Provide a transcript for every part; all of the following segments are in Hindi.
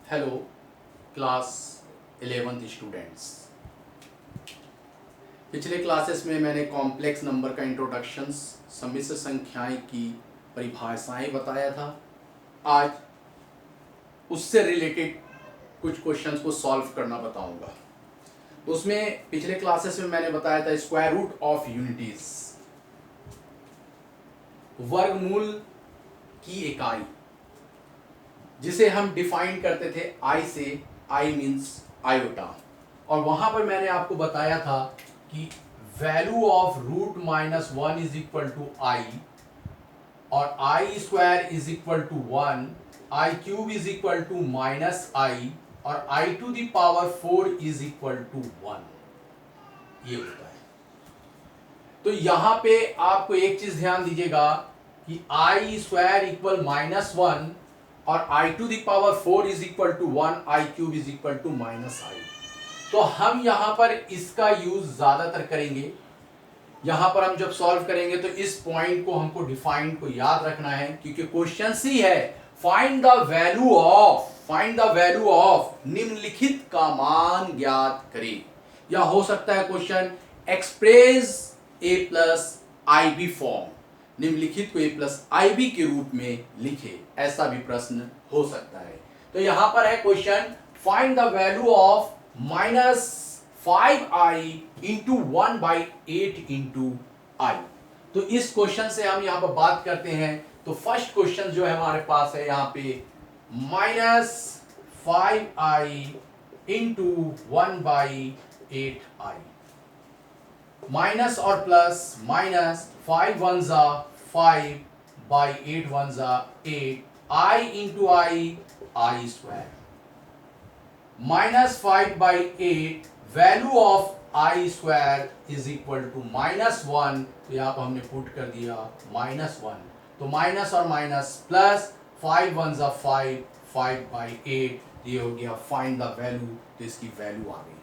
Hello class 11th students. पिछले क्लासेस में मैंने कॉम्प्लेक्स नंबर का इंट्रोडक्शंस, सम्मिश्र संख्याएं की परिभाषाएं बताया था। आज उससे रिलेटेड कुछ क्वेश्चंस को सॉल्व करना बताऊंगा। उसमें पिछले क्लासेस में मैंने बताया था स्क्वायर रूट ऑफ यूनिटीज, वर्गमूल की इकाई, जिसे हम डिफाइन करते थे आई से। I means iota. और वहां पर मैंने आपको बताया था कि value of root minus one is equal to i, और i square is equal to one, i cube is equal to minus i, और i to the power 4 is equal to 1। ये होता है। तो यहां पे आपको एक चीज ध्यान दीजिएगा कि i square equal minus one और i to power 4 is equal to 1, I cube is equal to minus आई। तो हम यहां पर इसका यूज ज्यादातर करेंगे। यहां पर हम जब सॉल्व करेंगे तो इस पॉइंट को हमको डिफाइन को याद रखना है, क्योंकि क्वेश्चन सी है फाइंड द वैल्यू ऑफ निम्नलिखित का मान ज्ञात करें। या हो सकता है क्वेश्चन एक्सप्रेस ए प्लस आई बी फॉर्म, निम्नलिखित को ए प्लस आई बी के रूप में लिखे, ऐसा भी प्रश्न हो सकता है। तो यहां पर है question find the value of minus 5i into 1/8 into i. तो इस क्वेश्चन से हम यहां पर बात करते हैं। तो फर्स्ट क्वेश्चन जो है हमारे पास है यहां पे minus 5i into 1/8i। Minus और प्लस, माइनस 5 वन जा 5 बाई 8 वन जा 8, i into i square, minus 5/8, value of i square is equal to minus 1। तो यहां पर हमने पुट कर दिया माइनस 1। तो माइनस और माइनस प्लस, 5 वन जा 5, 5/8, ये हो गया फाइंड द वैल्यू। तो इसकी वैल्यू आ गई।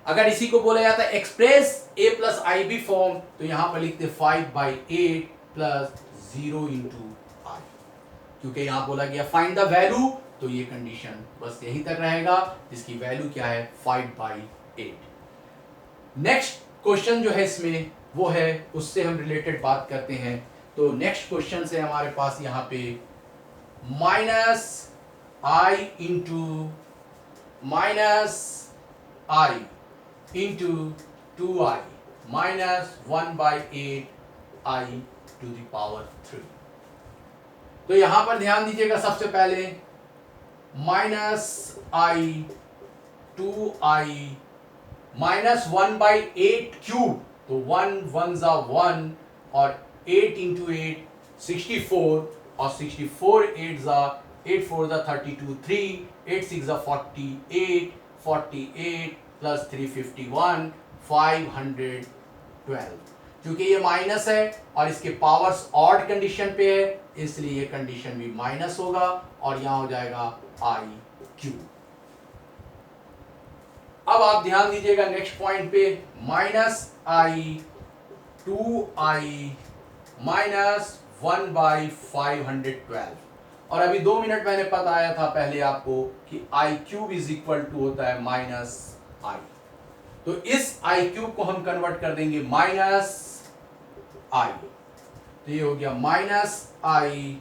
अगर इसी को बोला जाता है एक्सप्रेस ए प्लस आई बी फॉर्म, तो यहां पर लिखते 5/8 प्लस 0 इंटू आई, क्योंकि यहां बोला गया फाइंड द वैल्यू। तो ये कंडीशन बस यहीं तक रहेगा। इसकी वैल्यू क्या है 5/8। नेक्स्ट क्वेश्चन जो है इसमें वो है, उससे हम रिलेटेड बात करते हैं। तो नेक्स्ट क्वेश्चन से हमारे पास यहां पे minus I into 2i minus 1/8 I to the power 3। तो यहां पर ध्यान दीजिएगा, सबसे पहले माइनस आई 2i माइनस 1/8 क्यूब, तो 1 वन जा 1, और 8 इंटू 8 64, और 64 8 जा 8 4 जा 32, 3 8 6 जा 48, 48 प्लस 351, 512। क्योंकि ये माइनस है और इसके पावर्स ऑड कंडीशन पे है, इसलिए ये कंडीशन भी माइनस होगा, और यहां हो जाएगा आई क्यूब। अब आप ध्यान दीजिएगा नेक्स्ट पॉइंट पे, माइनस आई 2i माइनस 1/512। और अभी 2 मिनट मैंने बताया था पहले आपको कि आई क्यूब इज इक्वल टू होता है माइनस आई। तो इस आई क्यूब को हम कन्वर्ट कर देंगे माइनस आई। तो ये हो गया माइनस आई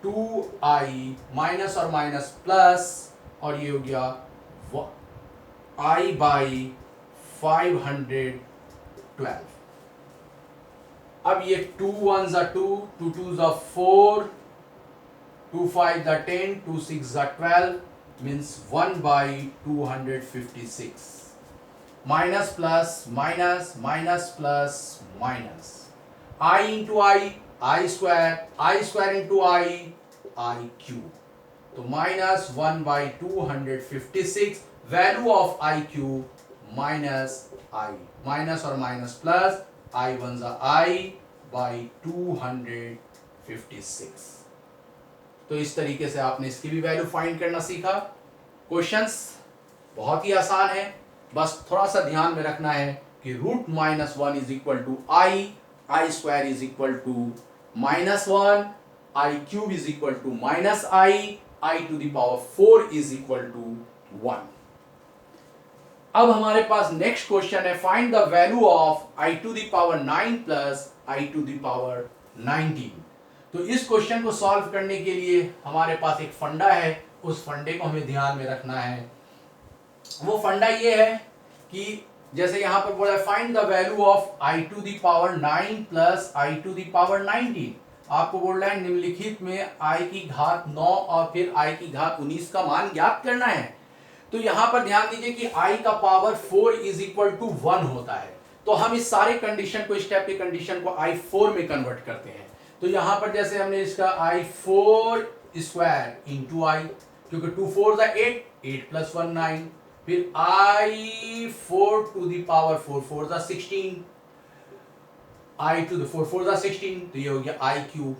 2i माइनस और माइनस प्लस, और ये हो गया i/512। अब ये 2 1 जा 2, 2 2 जा 4, 2 5 जा 10, 2 6 जा 12, means 1/256। Minus plus minus, minus plus minus, I into i square into i cube. तो minus 1/256, value of i cube minus i, minus और माइनस प्लस, आई वन जा आई बाई 256। तो इस तरीके से आपने इसकी भी वैल्यू फाइंड करना सीखा। क्वेश्चंस बहुत ही आसान है, बस थोड़ा सा ध्यान में रखना है कि root minus 1 is equal to I square is equal to -1, I cube is equal to -i, i to the power 4 is equal to 1. अब हमारे पास नेक्स्ट क्वेश्चन है, find the value of i to the power 9 plus i to the power 19. तो इस क्वेश्चन को सॉल्व करने के लिए हमारे पास एक फंडा है, उस फंडे को हमें ध्यान में रखना है. वो फंडा ये है कि जैसे यहां पर बोला है find the value of i to the power 9 plus i to the power 19. आपको बोल रहा है निम्नलिखित में i की घात 9 और फिर i की घात 19 का मान ज्ञात करना है. तो यहां पर ध्यान दीजिए कि i का पावर 4 इज इक्वल टू 1 होता है. तो हम इस सारे कंडीशन को, स्टेप की कंडीशन को i4 में कन्वर्ट करते हैं. तो यहां पर जैसे हमने इसका i4 स्क्वायर इंटू i, क्योंकि 2 4 8, 8 प्लस 1 9, फिर i4 to the power 4 4 16, i to the 4 4 16, तो ये हो गया i क्यूब.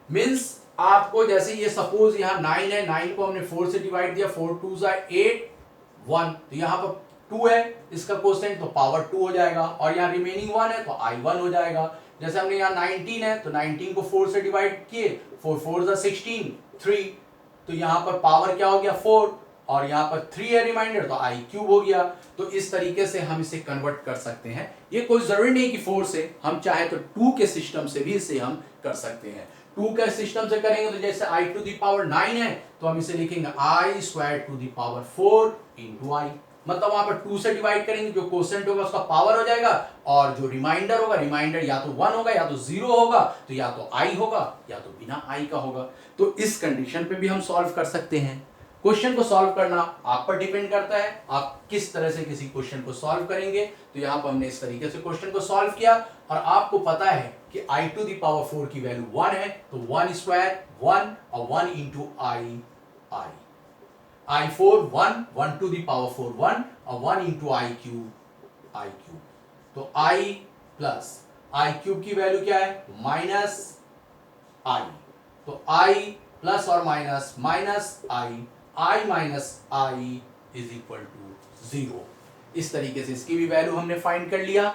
मीन्स आपको जैसे ये सपोज यहाँ 9 है, 9 को हमने 4 से डिवाइड दिया, 4 2 8 1, तो यहाँ पर 2 है इसका कोसेंट, तो पावर 2 हो जाएगा. और यहाँ रिमेनिंग 1 है तो i1 हो जाएगा. जैसे हमने यहाँ 19 है तो 19 को 4 से डिवाइड किए, 4 4 16 3, तो यहाँ पर पावर क्या हो गया 4, और यहाँ पर 3 है रिमाइंडर, तो i क्यूब हो गया. तो इस तरीके से हम इसे कन्वर्ट कर सकते हैं. ये कोई जरूरी नहीं कि 4 से, हम चाहे तो 2 के सिस्टम से भी इसे हम कर सकते हैं. 2 के सिस्टम से करेंगे तो जैसे i टू द पावर 9 है तो हम इसे लिखेंगे i square to the power 4 into i. मतलब वहां पर 2 से डिवाइड करेंगे, जो कोसेंट होगा उसका पावर हो जाएगा, और जो रिमाइंडर होगा, रिमाइंडर या तो 1 होगा या तो 0 होगा, तो या तो i होगा या तो बिना i का होगा. तो इस कंडीशन पे भी हम सॉल्व कर सकते हैं. क्वेश्चन को सॉल्व करना आप पर डिपेंड करता है, आप किस तरह से किसी क्वेश्चन को सॉल्व करेंगे. तो यहाँ पर हमने इस तरीके से क्वेश्चन को सॉल्व किया, और आपको पता है कि i टू द पावर 4 की वैल्यू 1 है, तो 1 स्क्वायर 1 और 1 into i i4 1, 1 to the power 4 1 और 1 इंटू i क्यूब. तो i प्लस i क्यूब की वैल्यू क्या है माइनस i, तो i प्लस और minus minus i minus i is equal to 0. इस तरीके से इसकी भी वैल्यू हमने फाइंड कर लिया.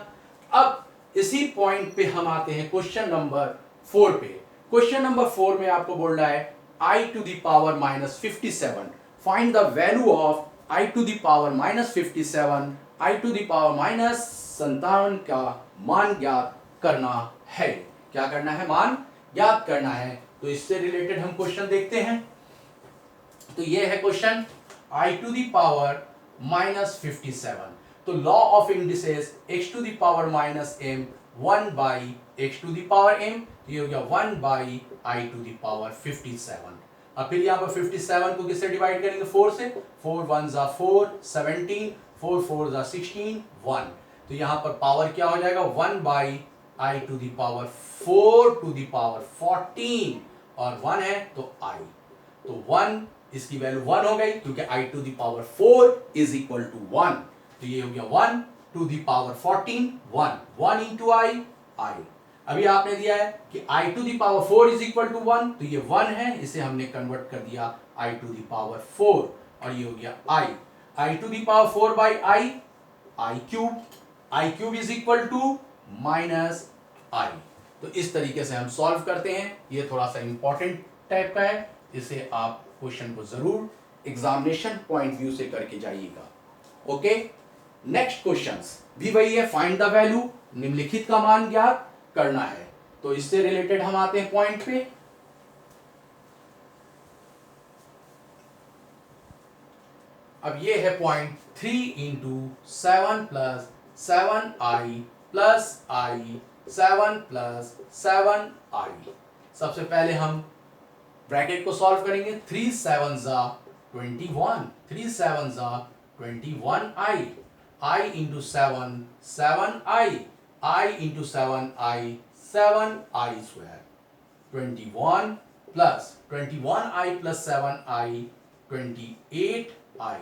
अब इसी पॉइंट पे हम आते हैं क्वेश्चन नंबर 4 पे. क्वेश्चन नंबर 4 में आपको बोल रहा है i to the power minus 57, find the value of i to the power minus 57, i to the power minus 57 का मान ज्ञात करना है. क्या करना है? मान ज्ञात करना है. तो इससे रिलेटेड हम क्वेश्चन देखते हैं. तो ये है question, i to the power minus 57. तो law of indices x to the power minus m 1 by x to the power m, तो ये हो गया 1 by i to the power 57. अब फिर यहाँ पर 57 को किससे डिवाइड करेंगे? 4 से. 4 1 जा 4 17, 4 4 जा 16 1, तो यहाँ पर पावर क्या हो जाएगा 1 by i to the power 4 to the power 14, और 1 है तो i, तो 1 इसकी वैल्यू 1 हो गई, क्योंकि i to the power 4 is equal to 1, तो ये हो गया 1 to the power 14 1 into i. अभी आपने दिया है कि i to the power 4 is equal to 1, तो ये 1 है, इसे हमने कन्वर्ट कर दिया i टू द पावर 4, और ये हो गया i to the power 4 by i cube is equal to minus i. तो इस तरीके से हम सॉल्व करते हैं. ये थोड़ा सा इंपॉर्टेंट टाइप का है, इसे आप क्वेश्चन को जरूर एग्जामिनेशन पॉइंट व्यू से करके जाइएगा. ओके, नेक्स्ट क्वेश्चंस भी वही है, फाइंड द वैल्यू, निम्नलिखित का मान ज्ञात करना है. तो इससे रिलेटेड हम आते हैं पॉइंट पे. अब ये है point 3 into 7 plus 7i plus i 7 plus 7i. सबसे पहले हम ब्रैकेट को सॉल्व करेंगे. 3 7 जा 21, 3 7 जा 21i, i into 7 7i, i into 7i 7i square, 21 plus 21i plus 7i 28i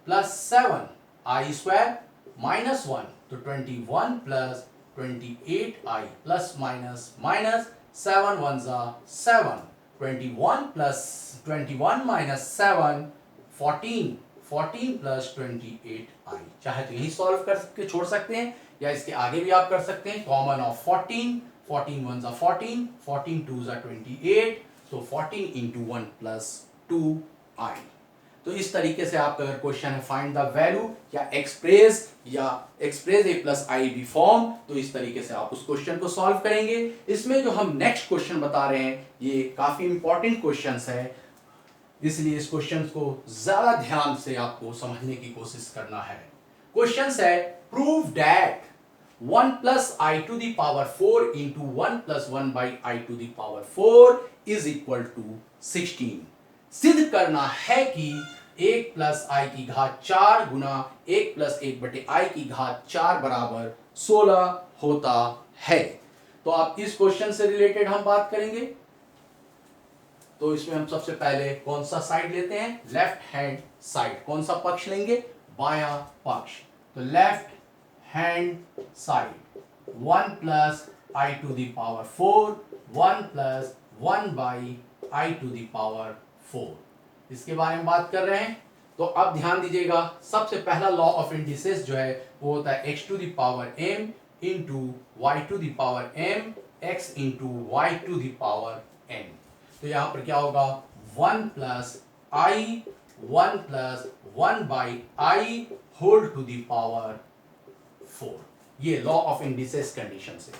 plus 7i square minus 1, तो 21 plus 28i plus minus minus 7 1 जा 7, 21 प्लस 21 माइनस 7 14, 14 प्लस 28i. चाहे तो यही सॉल्व करके छोड़ सकते हैं, या इसके आगे भी आप कर सकते हैं. कॉमन ऑफ 14, 14 1 जा 14, 14 2 जा 28, तो 14 इंटू 1 प्लस 2 आई। तो इस तरीके से आपका अगर क्वेश्चन है फाइंड द वैल्यू या एक्सप्रेस ए प्लस आई बी फॉर्म, तो इस तरीके से आप उस क्वेश्चन को सॉल्व करेंगे। इसमें जो हम नेक्स्ट क्वेश्चन बता रहे हैं ये काफी इंपॉर्टेंट क्वेश्चंस है, इसलिए इस क्वेश्चन को ज्यादा ध्यान से आपको समझने की कोशिश करना है। क्वेश्चन है prove that 1 plus I to the power 4 into 1 plus 1 by I to the power 4 is equal to 16। सिद्ध करना है कि 1 प्लस आई की घात 4 गुना 1 प्लस 1 बटे आई की घात 4 बराबर 16 होता है। तो आप इस क्वेश्चन से रिलेटेड हम बात करेंगे। तो इसमें हम सबसे पहले कौन सा साइड लेते हैं, लेफ्ट हैंड साइड। कौन सा पक्ष लेंगे, बायां पक्ष। तो left hand side 1 plus I to the power 4 1 plus 1 by I to the power 4, इसके बारे में बात कर रहे हैं। तो अब ध्यान दीजिएगा, सबसे पहला लॉ ऑफ इंडिसेस जो है वो होता है x to the power m into Y to the power m x into Y to the power n। तो यहां पर क्या होगा 1 plus I 1 plus 1 by I whole to the power 4, ये लॉ ऑफ इंडिसेस कंडीशन से।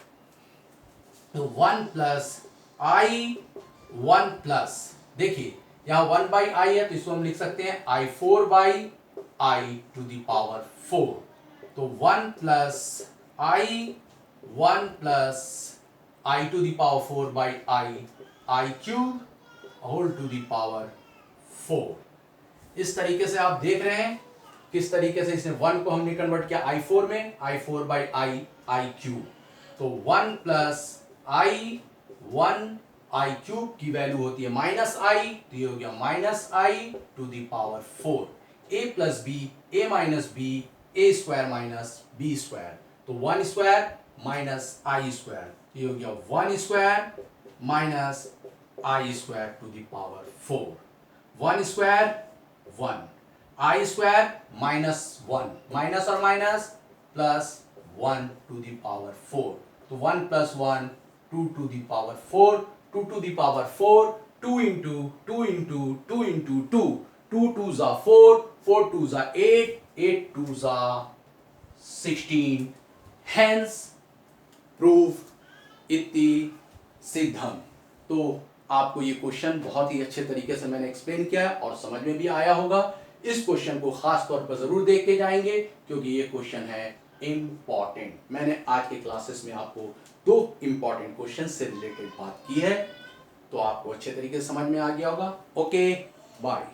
तो 1 प्लस आई 1 प्लस, देखिए यहां 1 बाई आई है तो इसको हम लिख सकते हैं I 4 by I to the power 4। तो 1 plus I 1 plus I to the power 4 by I cube whole to the power 4। इस तरीके से आप देख रहे हैं किस तरीके से इसने 1 को हमने कन्वर्ट किया i4 में, i4 बाई आई क्यूब। तो 1 प्लस आई 1 आई क्यूब की वैल्यू होती है माइनस आई, तो ये हो गया minus I to the power 4। A plus B, A minus B, A square minus B square. तो 1 स्क्वायर माइनस आई स्क्वायर, ये हो गया 1 square minus i square to the power 4। 1 square 1, i square minus 1, minus और minus plus 1 to the power 4। तो 1 plus 1 2 to the power 4, 2 to the power 4, 2 into 2 into 2 into 2, 2 2 जा 4, 4 2 जा 8, 8 2 जा 16। हेंस प्रूव इति सिद्धम। तो आपको ये क्वेश्चन बहुत ही अच्छे तरीके से मैंने एक्सप्लेन किया और समझ में भी आया होगा। इस क्वेश्चन को खास तौर पर जरूर देख के जाएंगे क्योंकि ये क्वेश्चन है इम्पॉर्टेंट। मैंने आज के क्लासेस में आपको 2 इंपॉर्टेंट क्वेश्चन से रिलेटेड बात की है, तो आपको अच्छे तरीके से समझ में आ गया होगा। Okay, bye.